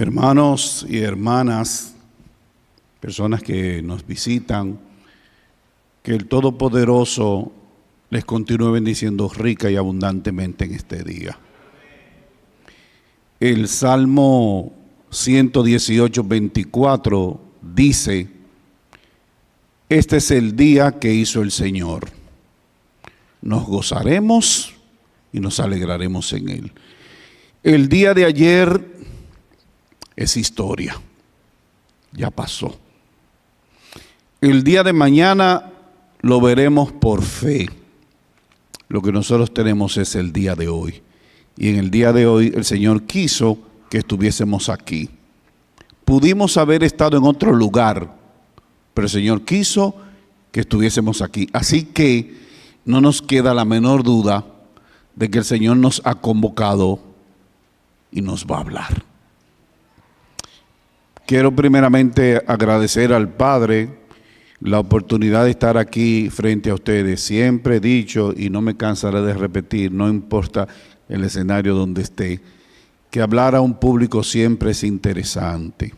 Hermanos y hermanas, personas que nos visitan, que el Todopoderoso les continúe bendiciendo rica y abundantemente en este día. El Salmo 118, 24 dice: este es el día que hizo el Señor. Nos gozaremos y nos alegraremos en él. El día de ayer es historia, ya pasó. El día de mañana lo veremos por fe. Lo que nosotros tenemos es el día de hoy. Y en el día de hoy el Señor quiso que estuviésemos aquí. Pudimos haber estado en otro lugar, pero el Señor quiso que estuviésemos aquí. Así que no nos queda la menor duda de que el Señor nos ha convocado y nos va a hablar. Quiero primeramente agradecer al Padre la oportunidad de estar aquí frente a ustedes. Siempre he dicho, y no me cansaré de repetir, no importa el escenario donde esté, que hablar a un público siempre es interesante.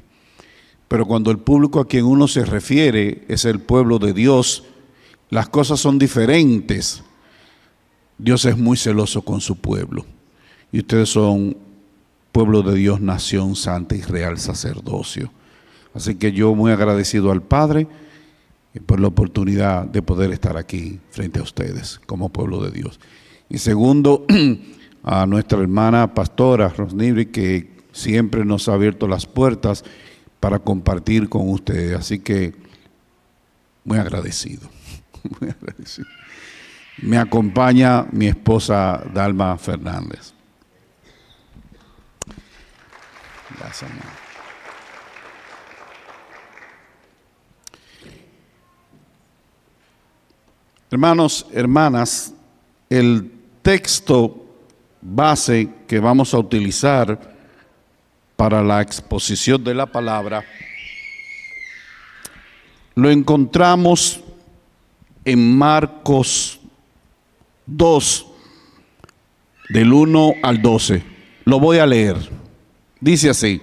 Pero cuando el público a quien uno se refiere es el pueblo de Dios, las cosas son diferentes. Dios es muy celoso con su pueblo. Y ustedes son pueblo de Dios, nación santa y real sacerdocio. Así que yo muy agradecido al Padre por la oportunidad de poder estar aquí frente a ustedes como pueblo de Dios. Y segundo, a nuestra hermana pastora Rosnibri, que siempre nos ha abierto las puertas para compartir con ustedes. Así que muy agradecido, muy agradecido. Me acompaña mi esposa Dalma Fernández. Gracias, hermano. Hermanos, hermanas, el texto base que vamos a utilizar para la exposición de la palabra lo encontramos en Marcos 2, del 1 al 12. Lo voy a leer. Dice así: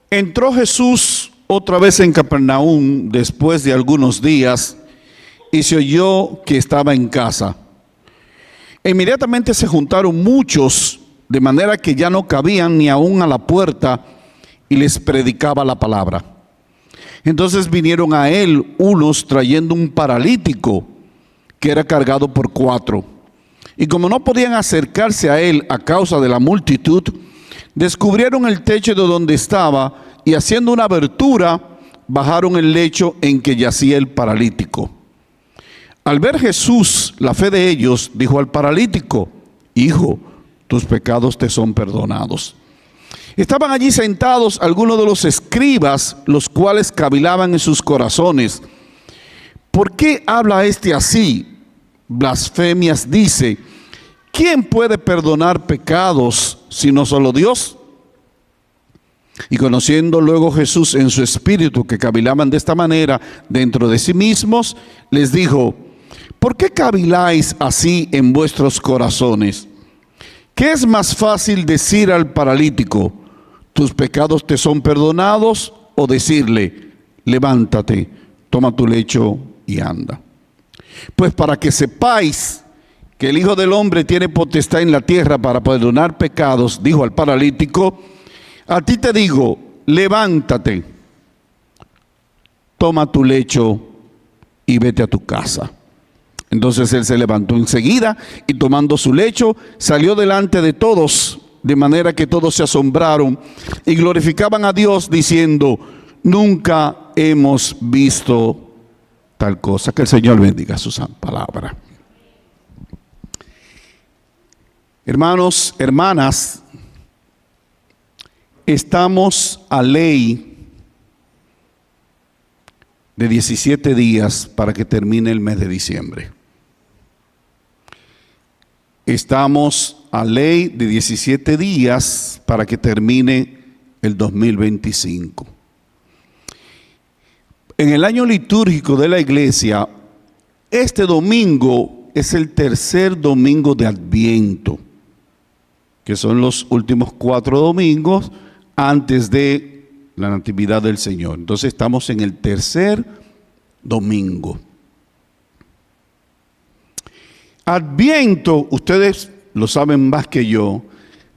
entró Jesús otra vez en Capernaum después de algunos días y se oyó que estaba en casa. E inmediatamente se juntaron muchos, de manera que ya no cabían ni aún a la puerta, y les predicaba la palabra. Entonces vinieron a él unos trayendo un paralítico que era cargado por 4. Y como no podían acercarse a él a causa de la multitud, descubrieron el techo de donde estaba y haciendo una abertura, bajaron el lecho en que yacía el paralítico. Al ver Jesús la fe de ellos, dijo al paralítico: hijo, tus pecados te son perdonados. Estaban allí sentados algunos de los escribas, los cuales cavilaban en sus corazones: ¿por qué habla este así? Blasfemias dice. ¿Quién puede perdonar pecados sino solo Dios? Y conociendo luego Jesús en su espíritu que cavilaban de esta manera dentro de sí mismos, les dijo: ¿por qué caviláis así en vuestros corazones? ¿Qué es más fácil decir al paralítico: tus pecados te son perdonados? O decirle: levántate, toma tu lecho y anda. Pues para que sepáis que el Hijo del Hombre tiene potestad en la tierra para perdonar pecados, dijo al paralítico, a ti te digo, levántate, toma tu lecho y vete a tu casa. Entonces él se levantó enseguida y tomando su lecho salió delante de todos, de manera que todos se asombraron y glorificaban a Dios diciendo: nunca hemos visto tal cosa. Que el Señor bendiga su santa palabra. Hermanos, hermanas, estamos a ley de 17 días para que termine el mes de diciembre. Estamos a ley de 17 días para que termine el 2025. En el año litúrgico de la iglesia, este domingo es el tercer domingo de Adviento. que son los últimos 4 domingos antes de la Natividad del Señor. Entonces estamos en el tercer domingo. Adviento, ustedes lo saben más que yo,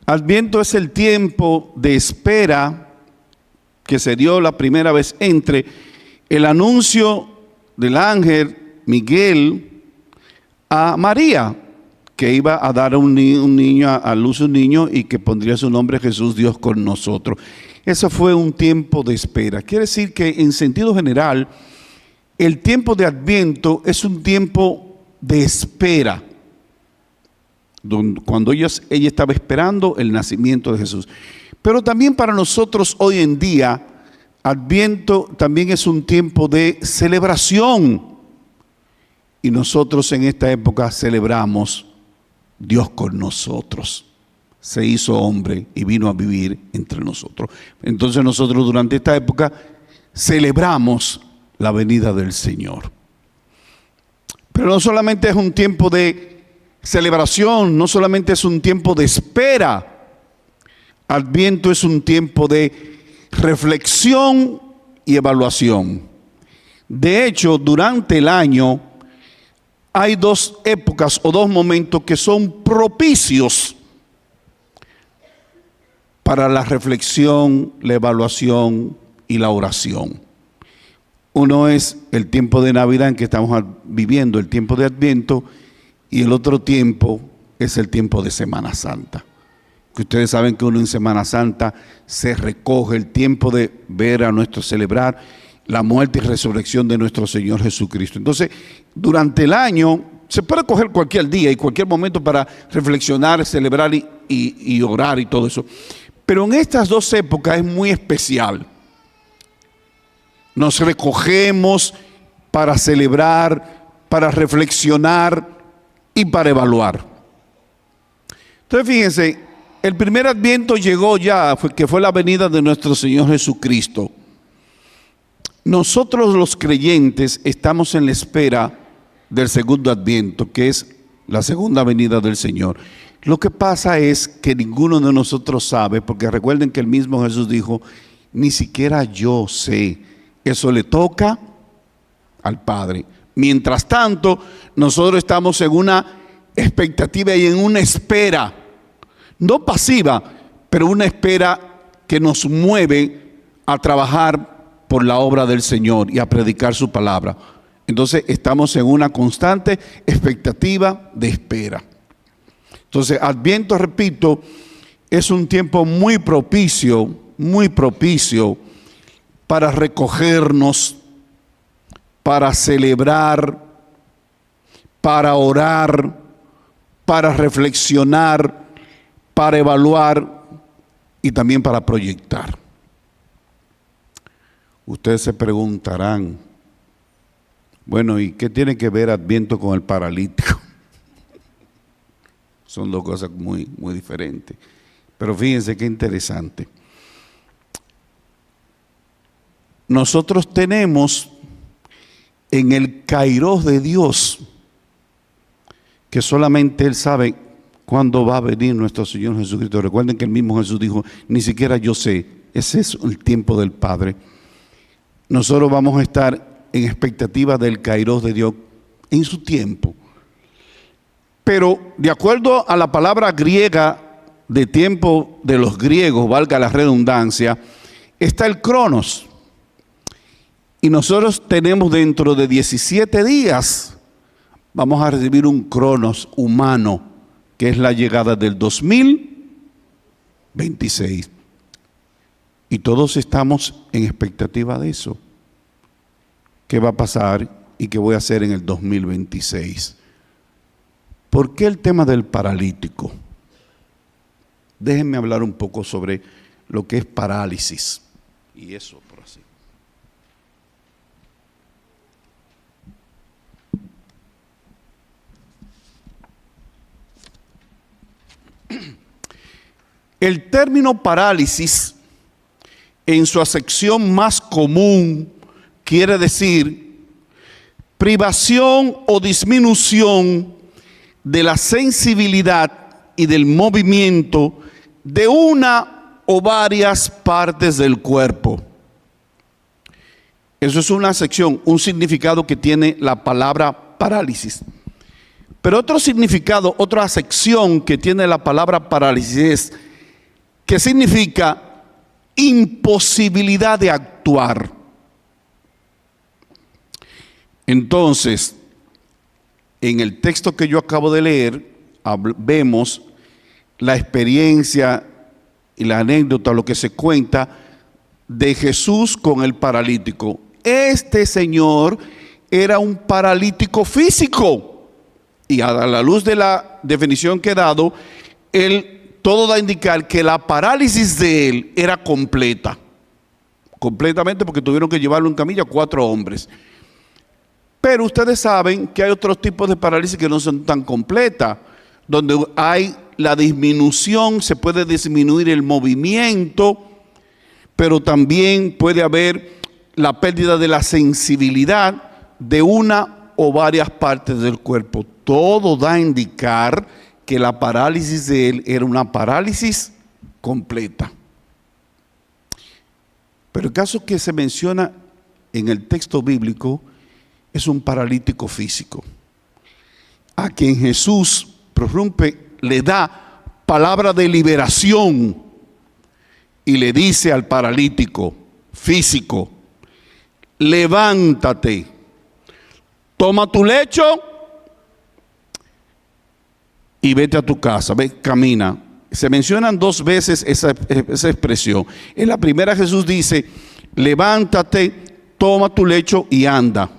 Adviento es el tiempo de espera que se dio la primera vez entre el anuncio del ángel Miguel a María, que iba a dar a a luz un niño y que pondría su nombre Jesús, Dios con nosotros. Eso fue un tiempo de espera. Quiere decir que en sentido general, el tiempo de Adviento es un tiempo de espera, cuando ella estaba esperando el nacimiento de Jesús. Pero también para nosotros hoy en día, Adviento también es un tiempo de celebración. Y nosotros en esta época celebramos Dios con nosotros. Se hizo hombre y vino a vivir entre nosotros. Entonces nosotros durante esta época celebramos la venida del Señor. Pero no solamente es un tiempo de celebración, no solamente es un tiempo de espera. Adviento es un tiempo de reflexión y evaluación. De hecho, durante el año hay 2 épocas o 2 momentos que son propicios para la reflexión, la evaluación y la oración. Uno es el tiempo de Navidad en que estamos viviendo, el tiempo de Adviento, y el otro tiempo es el tiempo de Semana Santa. Que ustedes saben que uno en Semana Santa se recoge el tiempo de ver a nuestro celebrar la muerte y resurrección de nuestro Señor Jesucristo. Entonces, durante el año se puede coger cualquier día y cualquier momento para reflexionar, celebrar y orar y todo eso. Pero en estas 2 épocas es muy especial. Nos recogemos para celebrar, para reflexionar y para evaluar. Entonces fíjense, el primer Adviento llegó ya, que fue la venida de nuestro Señor Jesucristo. Nosotros los creyentes estamos en la espera del segundo Adviento, que es la segunda venida del Señor. Lo que pasa es que ninguno de nosotros sabe, porque recuerden que el mismo Jesús dijo, ni siquiera yo sé, eso le toca al Padre. Mientras tanto, nosotros estamos en una expectativa y en una espera, no pasiva, pero una espera que nos mueve a trabajar por la obra del Señor y a predicar su palabra. Entonces estamos en una constante expectativa de espera. Entonces Adviento, repito, es un tiempo muy propicio para recogernos, para celebrar, para orar, para reflexionar, para evaluar y también para proyectar. Ustedes se preguntarán, bueno, ¿y qué tiene que ver Adviento con el paralítico? Son 2 cosas muy diferentes. Pero fíjense qué interesante. Nosotros tenemos en el Kairos de Dios, que solamente Él sabe cuándo va a venir nuestro Señor Jesucristo. Recuerden que el mismo Jesús dijo, ni siquiera yo sé. Ese es el tiempo del Padre. Nosotros vamos a estar en expectativa del Kairos de Dios en su tiempo. Pero de acuerdo a la palabra griega de tiempo de los griegos, valga la redundancia, está el Cronos. Y nosotros tenemos dentro de 17 días, vamos a recibir un Cronos humano, que es la llegada del 2026. Y todos estamos en expectativa de eso. ¿Qué va a pasar y qué voy a hacer en el 2026? ¿Por qué el tema del paralítico? Déjenme hablar un poco sobre lo que es parálisis. Y eso por así. El término parálisis, en su acepción más común, quiere decir privación o disminución de la sensibilidad y del movimiento de una o varias partes del cuerpo. Eso es una sección, un significado que tiene la palabra parálisis. Pero otro significado, otra sección que tiene la palabra parálisis es que significa imposibilidad de actuar. Entonces, en el texto que yo acabo de leer, vemos la experiencia y la anécdota, lo que se cuenta de Jesús con el paralítico. Este señor era un paralítico físico, y a la luz de la definición que he dado, todo da a indicar que la parálisis de él era completamente, porque tuvieron que llevarlo en camilla 4 hombres. Pero ustedes saben que hay otros tipos de parálisis que no son tan completas, donde hay la disminución, se puede disminuir el movimiento, pero también puede haber la pérdida de la sensibilidad de una o varias partes del cuerpo. Todo da a indicar que la parálisis de él era una parálisis completa. Pero el caso que se menciona en el texto bíblico es un paralítico físico, a quien Jesús prorrumpe, le da palabra de liberación y le dice al paralítico físico: levántate, toma tu lecho y vete a tu casa, ve, camina. Se mencionan 2 veces esa expresión. En la primera Jesús dice: levántate, toma tu lecho y anda.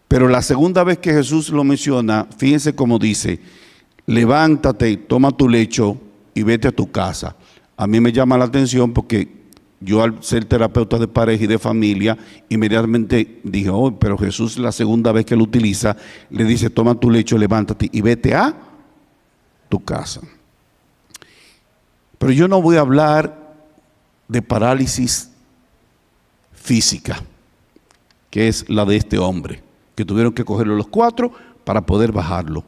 Pero la segunda vez que Jesús lo menciona, fíjense cómo dice: levántate, toma tu lecho y vete a tu casa. A mí me llama la atención porque yo, al ser terapeuta de pareja y de familia, inmediatamente dije: oh, pero Jesús, la segunda vez que lo utiliza, le dice: toma tu lecho, levántate y vete a tu casa. Pero yo no voy a hablar de parálisis física, que es la de este hombre, que tuvieron que cogerlo los 4 para poder bajarlo.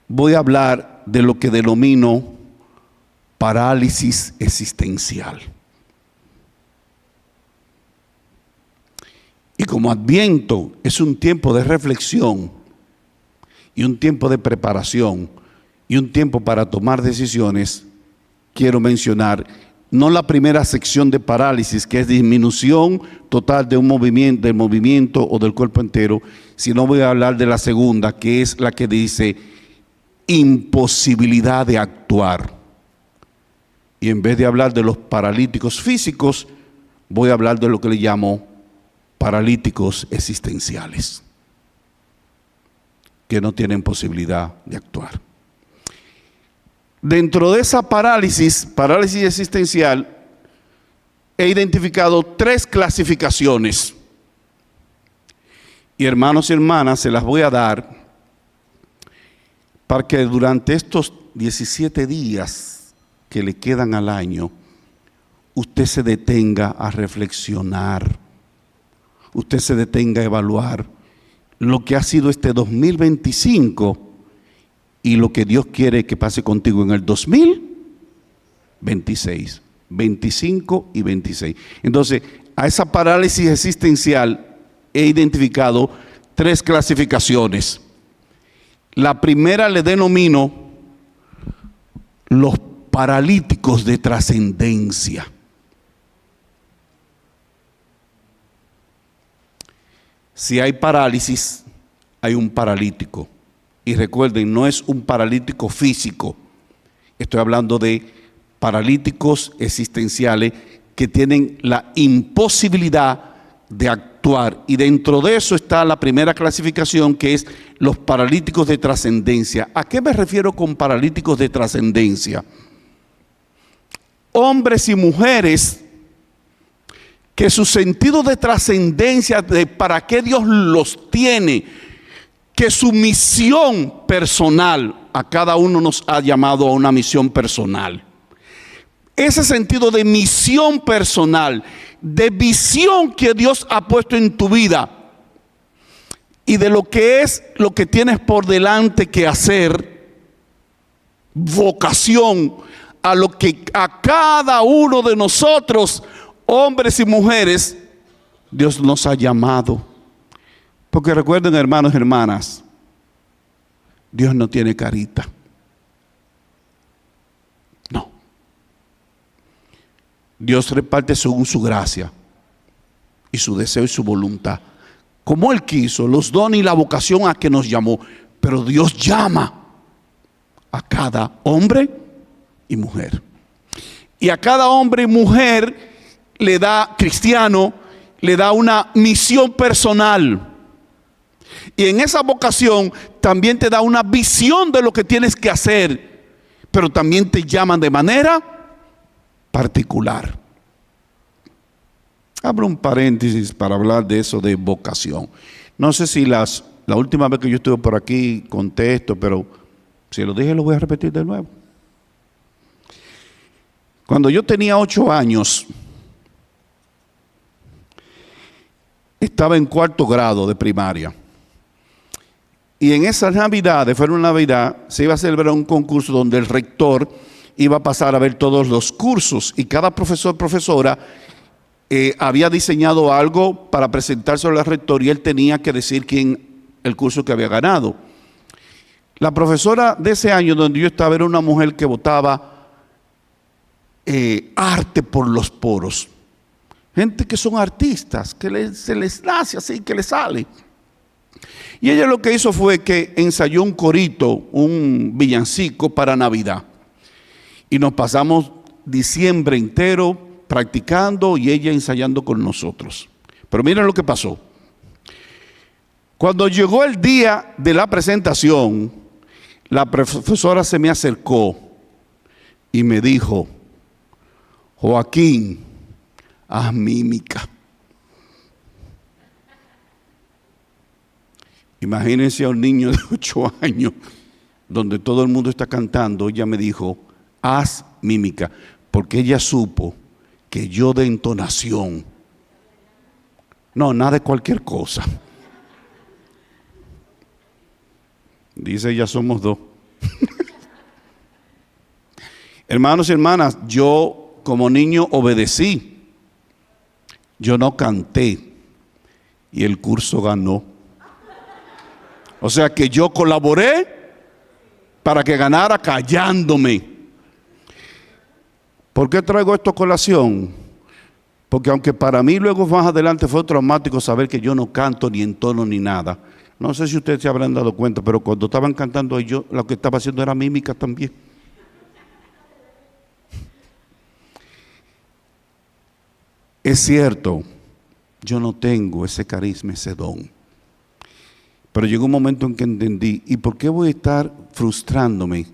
Voy a hablar de lo que denomino parálisis existencial. Y como Adviento es un tiempo de reflexión y un tiempo de preparación y un tiempo para tomar decisiones, quiero mencionar no la primera sección de parálisis, que es disminución total de un movimiento, del movimiento o del cuerpo entero, sino voy a hablar de la segunda, que es la que dice imposibilidad de actuar. Y en vez de hablar de los paralíticos físicos, voy a hablar de lo que le llamo paralíticos existenciales, que no tienen posibilidad de actuar. Dentro de esa parálisis existencial, he identificado 3 clasificaciones. Y hermanos y hermanas, se las voy a dar para que durante estos 17 días que le quedan al año, usted se detenga a reflexionar, usted se detenga a evaluar lo que ha sido este 2025 y lo que Dios quiere que pase contigo en el 2026, 25 y 26. Entonces, a esa parálisis existencial he identificado 3 clasificaciones. La primera le denomino los paralíticos de trascendencia. Si hay parálisis, hay un paralítico. Y recuerden, no es un paralítico físico. Estoy hablando de paralíticos existenciales que tienen la imposibilidad de actuar. Y dentro de eso está la primera clasificación, que es los paralíticos de trascendencia. ¿A qué me refiero con paralíticos de trascendencia? Hombres y mujeres que su sentido de trascendencia, de para qué Dios los tiene, que su misión personal, a cada uno nos ha llamado a una misión personal. Ese sentido de misión personal, de visión que Dios ha puesto en tu vida y de lo que es lo que tienes por delante que hacer, vocación, a lo que a cada uno de nosotros, hombres y mujeres, Dios nos ha llamado. Porque recuerden, hermanos y hermanas, Dios no tiene carita. No. Dios reparte según su gracia y su deseo y su voluntad, como Él quiso, los dones y la vocación a que nos llamó. Pero Dios llama a cada hombre y mujer. Y a cada hombre y mujer le da, cristiano, le da una misión personal. Y en esa vocación también te da una visión de lo que tienes que hacer, pero también te llaman de manera particular. Abro un paréntesis para hablar de eso de vocación. No sé si la última vez que yo estuve por aquí conté esto, pero si lo dije lo voy a repetir de nuevo. Cuando yo tenía 8 años, estaba en 4º grado de primaria. Y en esas navidades, fue una Navidad, se iba a celebrar un concurso donde el rector iba a pasar a ver todos los cursos. Y cada profesor, profesora, había diseñado algo para presentárselo al rector y él tenía que decir el curso que había ganado. La profesora de ese año donde yo estaba era una mujer que botaba arte por los poros. Gente que son artistas, que se les nace así, que les sale. Y ella lo que hizo fue que ensayó un corito, un villancico para Navidad. Y nos pasamos diciembre entero practicando y ella ensayando con nosotros. Pero miren lo que pasó. Cuando llegó el día de la presentación, la profesora se me acercó y me dijo: Joaquín, haz mímica. Imagínense a un niño de 8 años, donde todo el mundo está cantando. Ella me dijo: haz mímica, porque ella supo que yo de entonación, no, nada de cualquier cosa. Dice, ya somos 2. Hermanos y hermanas, yo como niño obedecí. Yo no canté y el curso ganó. O sea que yo colaboré para que ganara callándome. ¿Por qué traigo esto a colación? Porque aunque para mí luego más adelante fue traumático saber que yo no canto ni entono ni nada. No sé si ustedes se habrán dado cuenta, pero cuando estaban cantando yo lo que estaba haciendo era mímica también. Es cierto, yo no tengo ese carisma, ese don. Pero llegó un momento en que entendí, ¿y por qué voy a estar frustrándome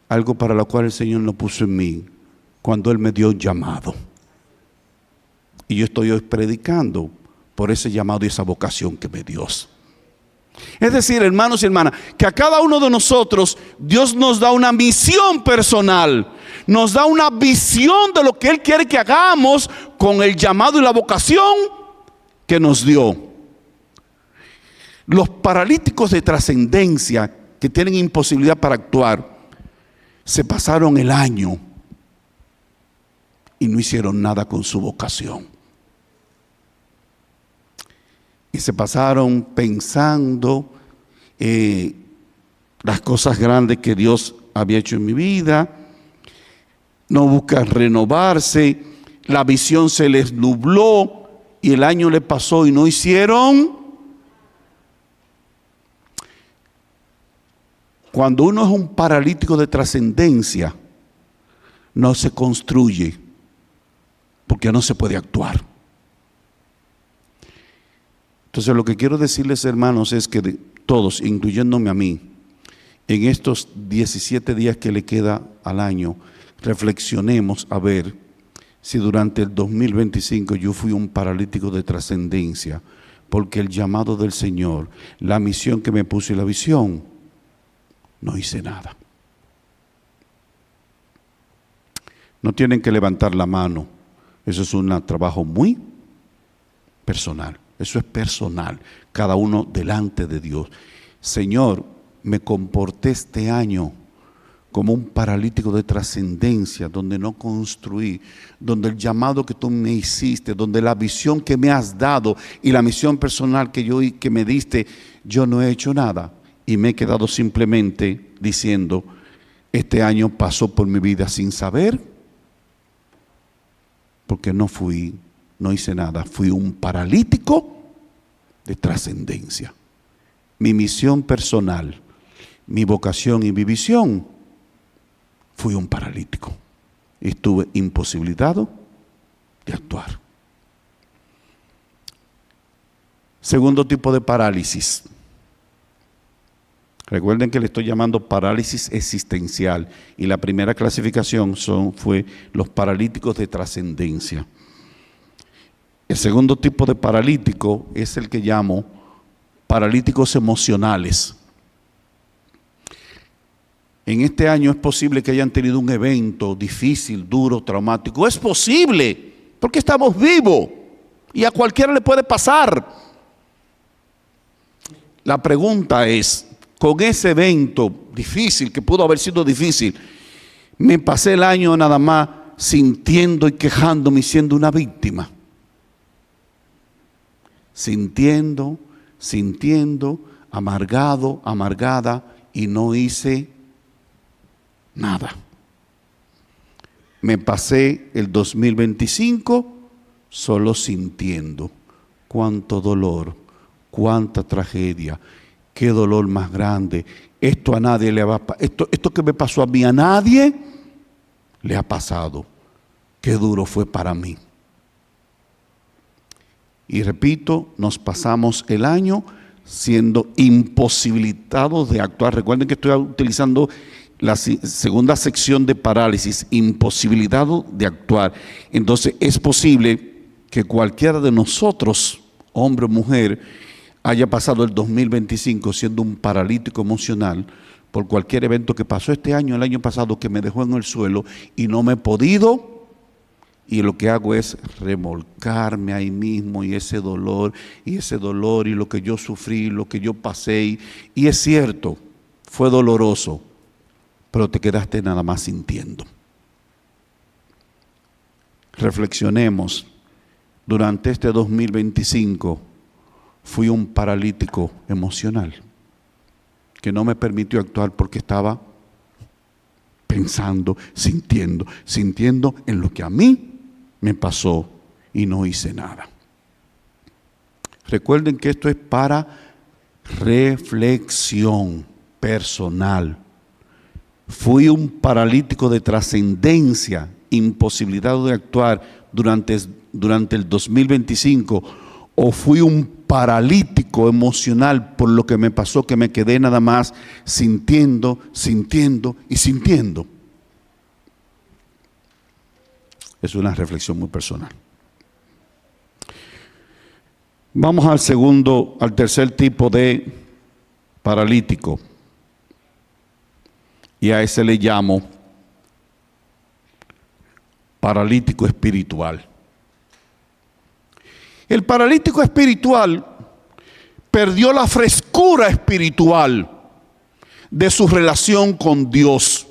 algo para lo cual el Señor no puso en mí cuando Él me dio un llamado? Y yo estoy hoy predicando por ese llamado y esa vocación que me dio. Es decir, hermanos y hermanas, que a cada uno de nosotros Dios nos da una misión personal, nos da una visión de lo que Él quiere que hagamos con el llamado y la vocación que nos dio. Los paralíticos de trascendencia que tienen imposibilidad para actuar, se pasaron el año y no hicieron nada con su vocación. Y se pasaron pensando las cosas grandes que Dios había hecho en mi vida. No buscan renovarse. La visión se les nubló y el año le pasó y no hicieron. Cuando uno es un paralítico de trascendencia, no se construye porque no se puede actuar. Entonces lo que quiero decirles, hermanos, es que todos, incluyéndome a mí, en estos 17 días que le queda al año, reflexionemos a ver si durante el 2025 yo fui un paralítico de trascendencia, porque el llamado del Señor, la misión que me puso y la visión, no hice nada. No tienen que levantar la mano, eso es un trabajo muy personal. Eso es personal, cada uno delante de Dios. Señor, me comporté este año como un paralítico de trascendencia, donde no construí, donde el llamado que tú me hiciste, donde la visión que me has dado y la misión personal que me diste, yo no he hecho nada y me he quedado simplemente diciendo, este año pasó por mi vida sin saber, porque no hice nada, fui un paralítico de trascendencia. Mi misión personal, mi vocación y mi visión, fui un paralítico. Estuve imposibilitado de actuar. Segundo tipo de parálisis. Recuerden que le estoy llamando parálisis existencial y la primera clasificación fue los paralíticos de trascendencia. El segundo tipo de paralítico es el que llamo paralíticos emocionales. En este año es posible que hayan tenido un evento difícil, duro, traumático. Es posible, porque estamos vivos y a cualquiera le puede pasar. La pregunta es, con ese evento difícil, que pudo haber sido difícil, me pasé el año nada más sintiendo y quejándome y siendo una víctima. Sintiendo, amargado, amargada, y no hice nada. Me pasé el 2025 solo sintiendo cuánto dolor, cuánta tragedia, qué dolor más grande. Esto a nadie le va a pasar. Esto que me pasó a mí, a nadie le ha pasado. Qué duro fue para mí. Y repito, nos pasamos el año siendo imposibilitados de actuar. Recuerden que estoy utilizando la segunda sección de parálisis, imposibilitado de actuar. Entonces es posible que cualquiera de nosotros, hombre o mujer, haya pasado el 2025 siendo un paralítico emocional por cualquier evento que pasó este año, el año pasado, que me dejó en el suelo y no me he podido. Y lo que hago es remolcarme ahí mismo y ese dolor y lo que yo sufrí, lo que yo pasé. Y es cierto, fue doloroso, pero te quedaste nada más sintiendo. Reflexionemos, durante este 2025 fui un paralítico emocional que no me permitió actuar porque estaba pensando, sintiendo en lo que a mí me pasó y no hice nada. Recuerden que esto es para reflexión personal. Fui un paralítico de trascendencia, imposibilidad de actuar durante el 2025, o fui un paralítico emocional por lo que me pasó, que me quedé nada más sintiendo y sintiendo. Es una reflexión muy personal. Vamos al tercer tipo de paralítico. Y a ese le llamo paralítico espiritual. El paralítico espiritual perdió la frescura espiritual de su relación con Dios.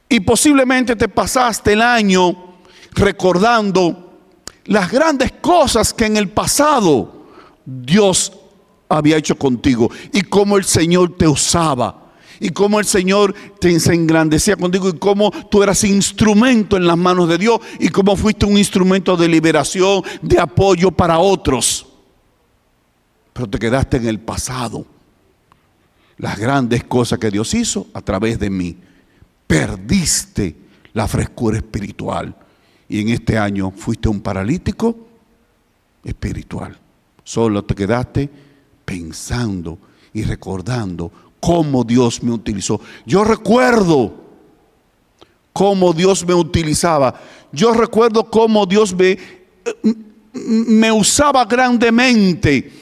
Y posiblemente te pasaste el año recordando las grandes cosas que en el pasado Dios había hecho contigo y cómo el Señor te usaba y cómo el Señor se engrandecía contigo y cómo tú eras instrumento en las manos de Dios y cómo fuiste un instrumento de liberación, de apoyo para otros. Pero te quedaste en el pasado. Las grandes cosas que Dios hizo a través de mí. Perdiste la frescura espiritual y en este año fuiste un paralítico espiritual. Solo te quedaste pensando y recordando cómo Dios me utilizó. Yo recuerdo cómo Dios me utilizaba. Yo recuerdo cómo Dios me usaba grandemente.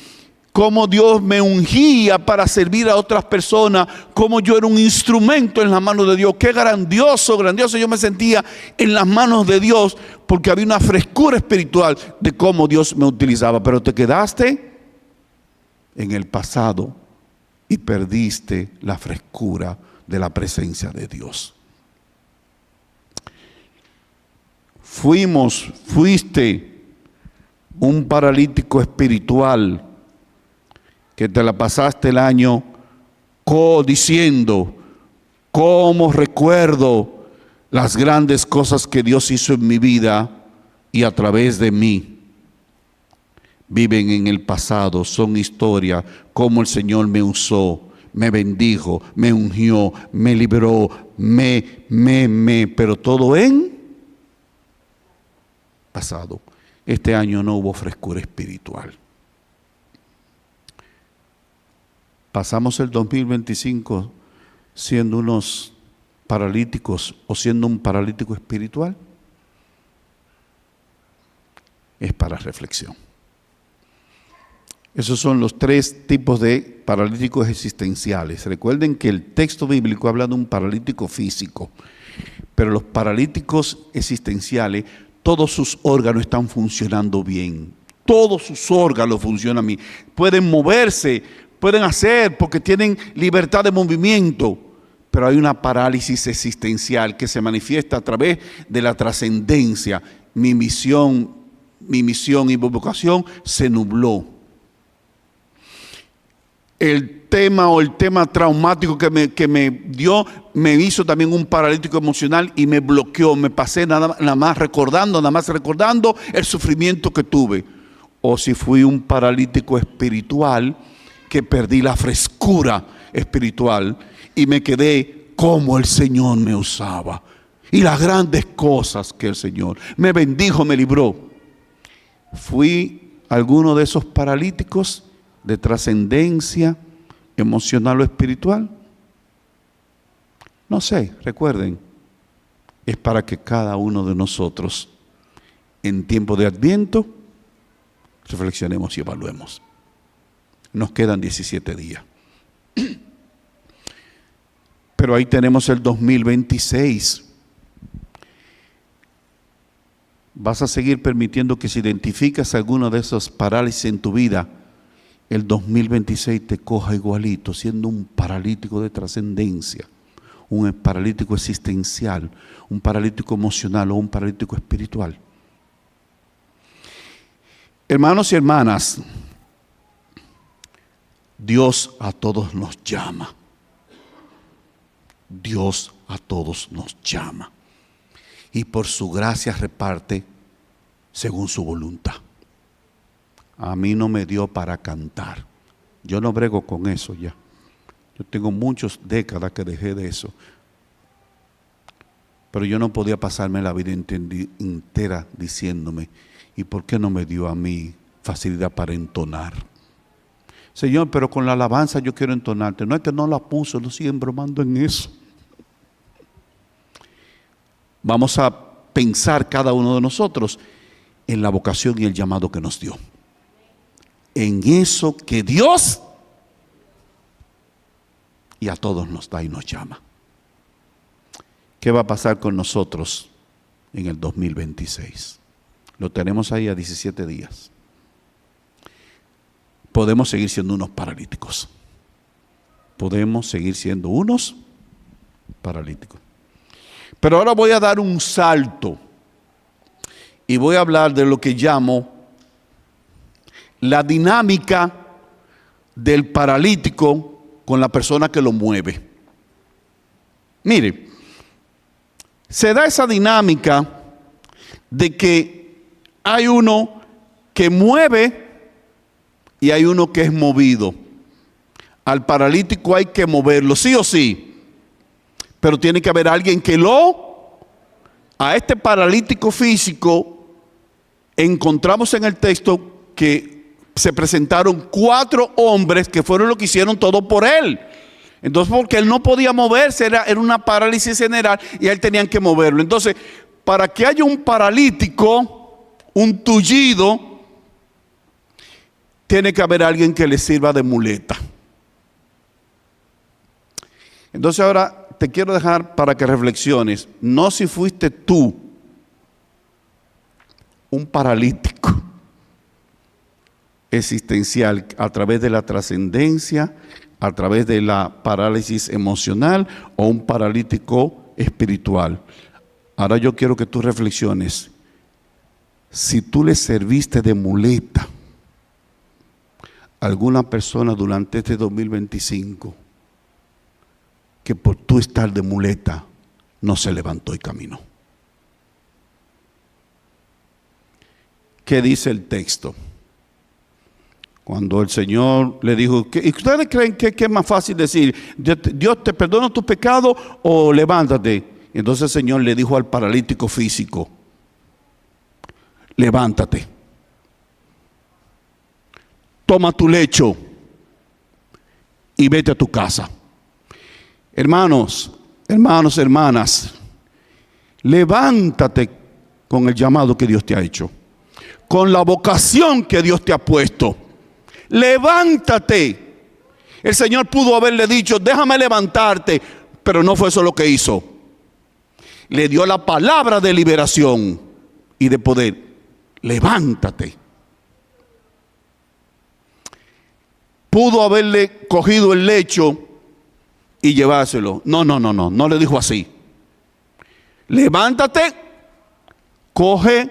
Cómo Dios me ungía para servir a otras personas, cómo yo era un instrumento en las manos de Dios. Qué grandioso yo me sentía en las manos de Dios, porque había una frescura espiritual de cómo Dios me utilizaba. Pero te quedaste en el pasado y perdiste la frescura de la presencia de Dios. Fuiste un paralítico espiritual que te la pasaste el año diciendo, ¿cómo recuerdo las grandes cosas que Dios hizo en mi vida y a través de mí? Viven en el pasado, son historia, cómo el Señor me usó, me bendijo, me ungió, me libró, pero todo en pasado. Este año no hubo frescura espiritual. Pasamos el 2025 siendo unos paralíticos o siendo un paralítico espiritual. Es para reflexión. Esos son los tres tipos de paralíticos existenciales. Recuerden que el texto bíblico habla de un paralítico físico, pero los paralíticos existenciales, todos sus órganos están funcionando bien. Todos sus órganos funcionan bien. Pueden moverse, pueden hacer porque tienen libertad de movimiento, pero hay una parálisis existencial que se manifiesta a través de la trascendencia. Mi misión y mi vocación se nubló. El tema traumático que me dio, me hizo también un paralítico emocional y me bloqueó. Me pasé nada más recordando el sufrimiento que tuve. O si fui un paralítico espiritual, que perdí la frescura espiritual y me quedé como el Señor me usaba. Y las grandes cosas que el Señor me bendijo, me libró. Fui alguno de esos paralíticos de trascendencia emocional o espiritual. No sé, recuerden, es para que cada uno de nosotros en tiempo de Adviento reflexionemos y evaluemos. Nos quedan 17 días. Pero ahí tenemos el 2026. Vas a seguir permitiendo que si identificas alguno de esos parálisis en tu vida, el 2026 te coja igualito, siendo un paralítico de trascendencia, un paralítico existencial, un paralítico emocional o un paralítico espiritual. Hermanos y hermanas, Dios a todos nos llama. Dios a todos nos llama. Y por su gracia reparte según su voluntad. A mí no me dio para cantar. Yo no brego con eso ya. Yo tengo muchas décadas que dejé de eso. Pero yo no podía pasarme la vida entera diciéndome, ¿y por qué no me dio a mí facilidad para entonar? Señor, pero con la alabanza yo quiero entonarte. No es que no la puso, no siguen bromando en eso. Vamos a pensar cada uno de nosotros en la vocación y el llamado que nos dio. En eso que Dios y a todos nos da y nos llama. ¿Qué va a pasar con nosotros en el 2026? Lo tenemos ahí a 17 días. Podemos seguir siendo unos paralíticos. Podemos seguir siendo unos paralíticos. Pero ahora voy a dar un salto y voy a hablar de lo que llamo la dinámica del paralítico con la persona que lo mueve. Mire, se da esa dinámica de que hay uno que mueve y hay uno que es movido. Al paralítico hay que moverlo, sí o sí, pero tiene que haber alguien que a este paralítico físico encontramos en el texto que se presentaron 4 hombres que fueron los que hicieron todo por él. Entonces, porque él no podía moverse, era una parálisis general y a él tenían que moverlo. Entonces, para que haya un paralítico, un tullido, tiene que haber alguien que le sirva de muleta. Entonces ahora te quiero dejar para que reflexiones, no si fuiste tú un paralítico existencial a través de la trascendencia, a través de la parálisis emocional o un paralítico espiritual. Ahora yo quiero que tú reflexiones. Si tú le serviste de muleta a alguna persona durante este 2025, que por tú estar de muleta no se levantó y caminó. ¿Qué dice el texto? Cuando el Señor le dijo, ¿y ustedes creen que es más fácil decir, Dios te perdona tu pecado o levántate? Entonces el Señor le dijo al paralítico físico, levántate, toma tu lecho y vete a tu casa. Hermanos, hermanas, levántate con el llamado que Dios te ha hecho, con la vocación que Dios te ha puesto. Levántate. El Señor pudo haberle dicho, déjame levantarte, pero no fue eso lo que hizo. Le dio la palabra de liberación y de poder. Levántate. Pudo haberle cogido el lecho y llevárselo. No le dijo así. Levántate, coge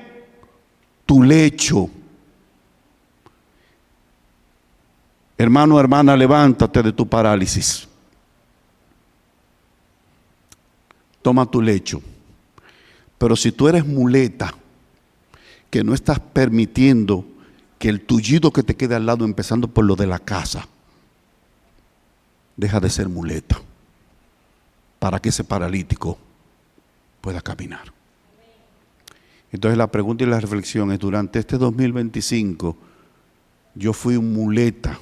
tu lecho. Hermano, hermana, levántate de tu parálisis. Toma tu lecho. Pero si tú eres muleta, que no estás permitiendo que el tullido que te quede al lado, empezando por lo de la casa, deja de ser muleta para que ese paralítico pueda caminar. Entonces la pregunta y la reflexión es, durante este 2025 yo fui un muleta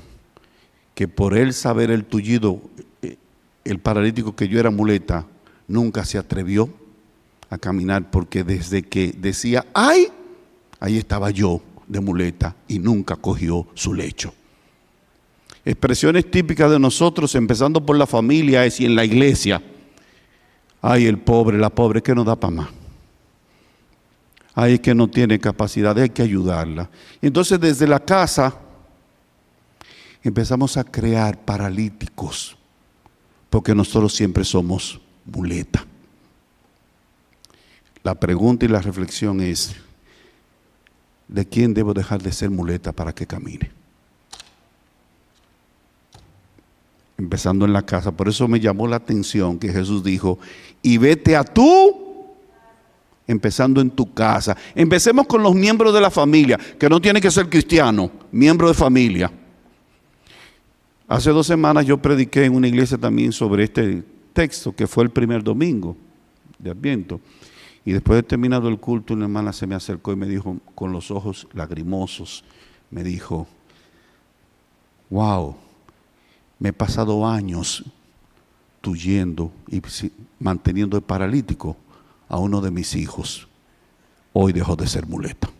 que por él saber el tullido, el paralítico, que yo era muleta, nunca se atrevió a caminar, porque desde que decía ¡ay!, ahí estaba yo de muleta y nunca cogió su lecho. Expresiones típicas de nosotros, empezando por la familia, es y en la iglesia. Ay, el pobre, la pobre, que no da para más. Ay, que no tiene capacidad, hay que ayudarla. Entonces desde la casa empezamos a crear paralíticos, porque nosotros siempre somos muleta. La pregunta y la reflexión es, ¿de quién debo dejar de ser muleta para que camine? Empezando en la casa. Por eso me llamó la atención que Jesús dijo, y vete a tú, empezando en tu casa. Empecemos con los miembros de la familia, que no tiene que ser cristiano, miembro de familia. Hace 2 semanas yo prediqué en una iglesia también sobre este texto, que fue el primer domingo de Adviento. Y después de terminado el culto, una hermana se me acercó y me dijo, con los ojos lagrimosos, me dijo, wow, me he pasado años tuyendo y manteniendo de paralítico a uno de mis hijos. Hoy dejó de ser muleta.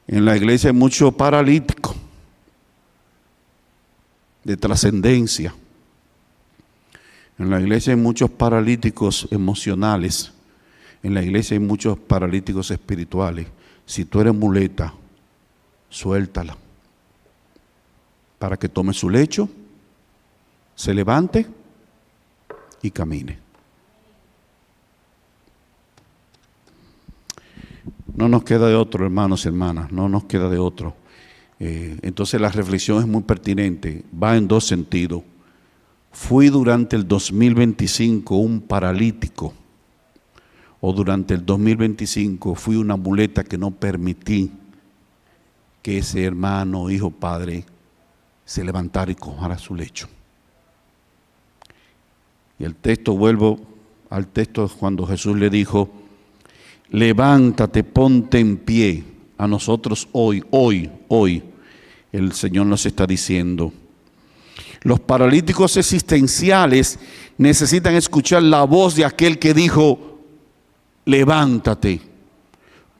En la iglesia hay mucho paralítico de trascendencia. En la iglesia hay muchos paralíticos emocionales. En la iglesia hay muchos paralíticos espirituales. Si tú eres muleta, suéltala para que tome su lecho, se levante y camine. No nos queda de otro, hermanos y hermanas, no nos queda de otro. Entonces la reflexión es muy pertinente, va en 2 sentidos. Fui durante el 2025 un paralítico, o durante el 2025 fui una muleta que no permití que ese hermano, hijo, padre se levantara y cojara su lecho. Y el texto, vuelvo al texto cuando Jesús le dijo, levántate, ponte en pie. A nosotros hoy, el Señor nos está diciendo, los paralíticos existenciales necesitan escuchar la voz de aquel que dijo, levántate,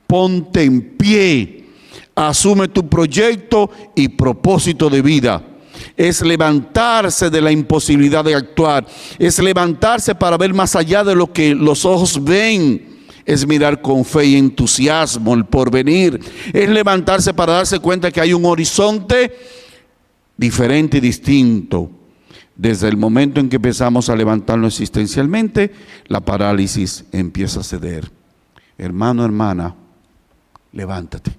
ponte en pie, asume tu proyecto y propósito de vida. Es levantarse de la imposibilidad de actuar, es levantarse para ver más allá de lo que los ojos ven. Es mirar con fe y entusiasmo el porvenir. Es levantarse para darse cuenta que hay un horizonte diferente y distinto. Desde el momento en que empezamos a levantarnos existencialmente, la parálisis empieza a ceder. Hermano, hermana, levántate.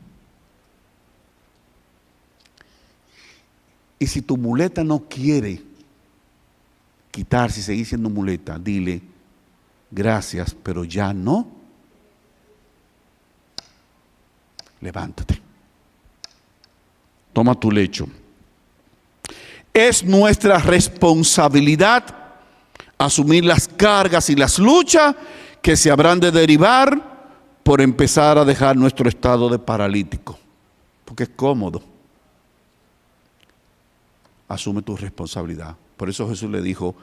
Y si tu muleta no quiere quitarse y seguir siendo muleta, dile, gracias, pero ya no. Levántate. Toma tu lecho. Es nuestra responsabilidad asumir las cargas y las luchas que se habrán de derivar por empezar a dejar nuestro estado de paralítico. Porque es cómodo. Asume tu responsabilidad. Por eso Jesús le dijo,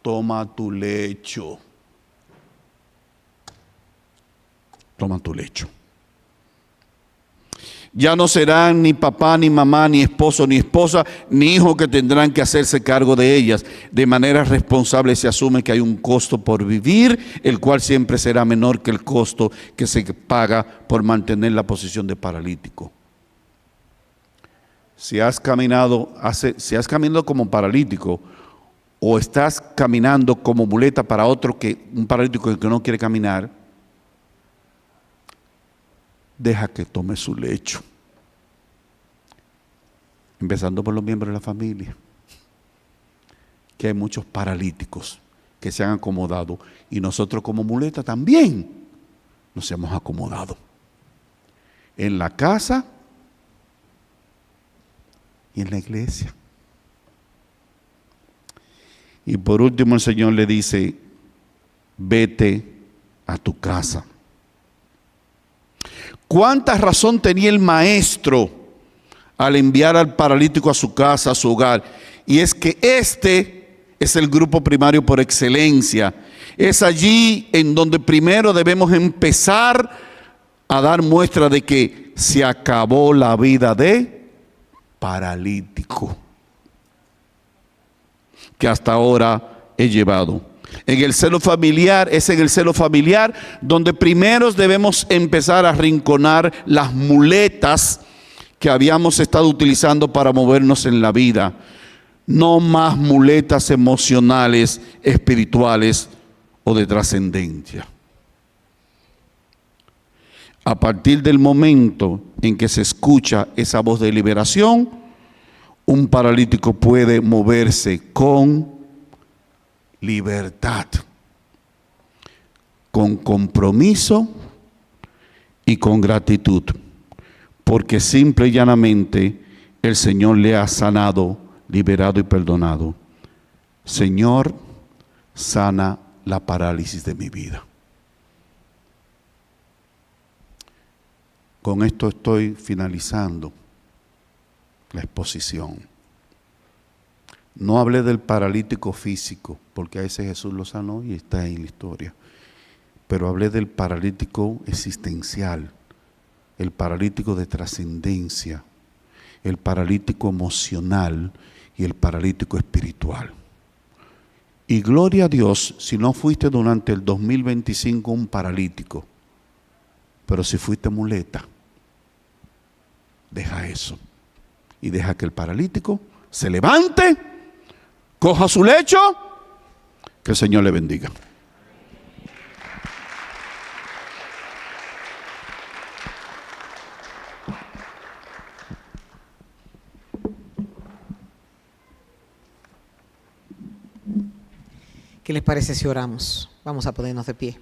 toma tu lecho. Toma tu lecho. Ya no serán ni papá, ni mamá, ni esposo, ni esposa, ni hijos que tendrán que hacerse cargo de ellas. De manera responsable se asume que hay un costo por vivir, el cual siempre será menor que el costo que se paga por mantener la posición de paralítico. Si has caminado como paralítico o estás caminando como muleta para un paralítico que no quiere caminar, deja que tome su lecho. Empezando por los miembros de la familia, que hay muchos paralíticos que se han acomodado y nosotros como muleta también nos hemos acomodado. En la casa y en la iglesia. Y por último el Señor le dice, vete a tu casa. ¿Cuánta razón tenía el maestro al enviar al paralítico a su casa, a su hogar? Y es que este es el grupo primario por excelencia. Es allí en donde primero debemos empezar a dar muestra de que se acabó la vida de paralítico que hasta ahora he llevado. En el seno familiar, es en el seno familiar donde primero debemos empezar a arrinconar las muletas que habíamos estado utilizando para movernos en la vida. No más muletas emocionales, espirituales o de trascendencia. A partir del momento en que se escucha esa voz de liberación, un paralítico puede moverse con libertad, con compromiso y con gratitud, porque simple y llanamente el Señor le ha sanado, liberado y perdonado. Señor, sana la parálisis de mi vida. Con esto estoy finalizando la exposición. No hablé del paralítico físico, porque a ese Jesús lo sanó y está en la historia. Pero hablé del paralítico existencial, el paralítico de trascendencia, el paralítico emocional y el paralítico espiritual. Y gloria a Dios si no fuiste durante el 2025 un paralítico, pero si fuiste muleta, deja eso y deja que el paralítico se levante, coja su lecho, que el Señor le bendiga. ¿Qué les parece si oramos? Vamos a ponernos de pie.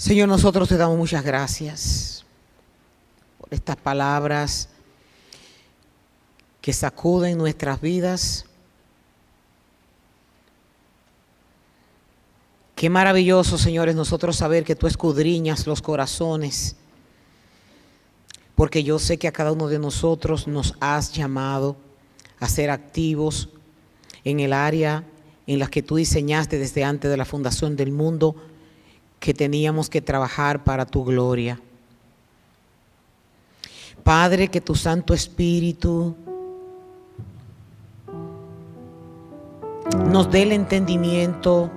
Señor, nosotros te damos muchas gracias por estas palabras que sacuden nuestras vidas. Qué maravilloso, Señor, es nosotros saber que tú escudriñas los corazones, porque yo sé que a cada uno de nosotros nos has llamado a ser activos en el área en la que tú diseñaste desde antes de la fundación del mundo, que teníamos que trabajar para tu gloria. Padre, que tu Santo Espíritu nos dé el entendimiento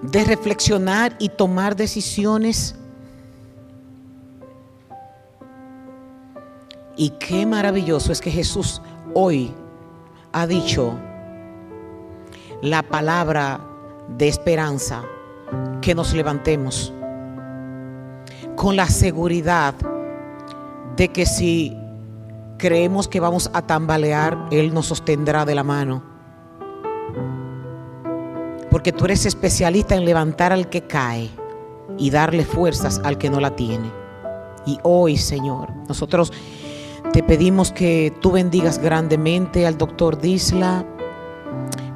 de reflexionar y tomar decisiones. Y qué maravilloso es que Jesús hoy ha dicho la palabra de esperanza, que nos levantemos con la seguridad de que si creemos que vamos a tambalear, Él nos sostendrá de la mano. Porque tú eres especialista en levantar al que cae y darle fuerzas al que no la tiene. Y hoy, Señor, nosotros te pedimos que tú bendigas grandemente al doctor Disla,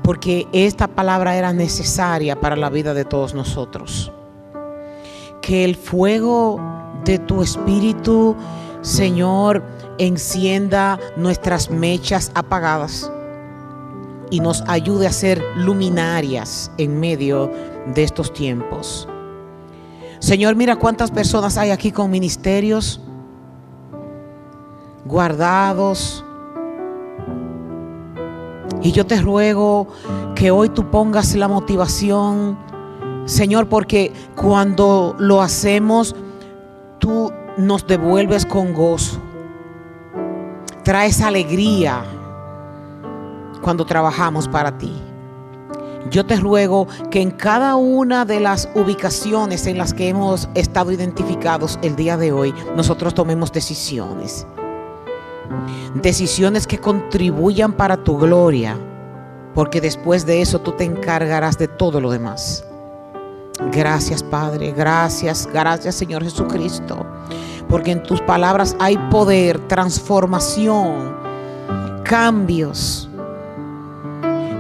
porque esta palabra era necesaria para la vida de todos nosotros. Que el fuego de tu espíritu, Señor, encienda nuestras mechas apagadas y nos ayude a ser luminarias en medio de estos tiempos. Señor, mira cuántas personas hay aquí con ministerios guardados. Y yo te ruego que hoy tú pongas la motivación, Señor, porque cuando lo hacemos, tú nos devuelves con gozo. Traes alegría cuando trabajamos para ti. Yo te ruego que en cada una de las ubicaciones en las que hemos estado identificados el día de hoy, nosotros tomemos decisiones. Decisiones que contribuyan para tu gloria, porque después de eso tú te encargarás de todo lo demás. Gracias, Padre, gracias Señor Jesucristo, porque en tus palabras hay poder, transformación, cambios.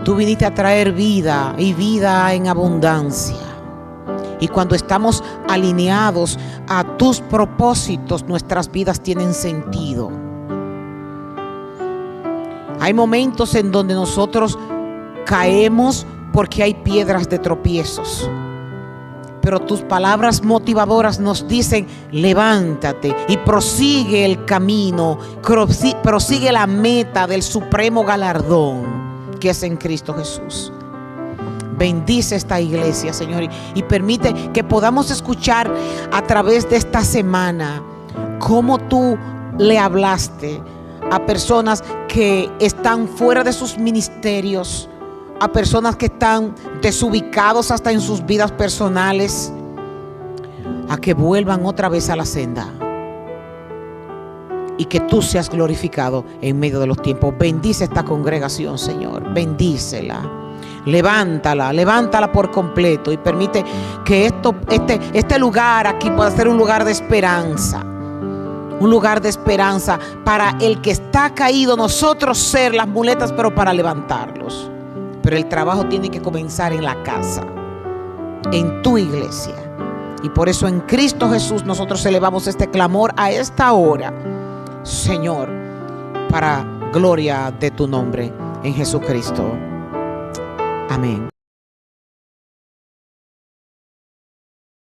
Tú viniste a traer vida y vida en abundancia. Y cuando estamos alineados a tus propósitos, nuestras vidas tienen sentido. Hay momentos en donde nosotros caemos porque hay piedras de tropiezos. Pero tus palabras motivadoras nos dicen: levántate y prosigue el camino, prosigue la meta del supremo galardón que es en Cristo Jesús. Bendice esta iglesia, Señor, y permite que podamos escuchar a través de esta semana cómo tú le hablaste a personas que están fuera de sus ministerios, a personas que están desubicados hasta en sus vidas personales, a que vuelvan otra vez a la senda y que tú seas glorificado en medio de los tiempos. Bendice esta congregación, Señor, bendícela, levántala por completo y permite que este lugar aquí pueda ser un lugar de esperanza. Un lugar de esperanza para el que está caído, nosotros ser las muletas, pero para levantarlos. Pero el trabajo tiene que comenzar en la casa, en tu iglesia. Y por eso en Cristo Jesús nosotros elevamos este clamor a esta hora, Señor, para gloria de tu nombre, en Jesucristo. Amén.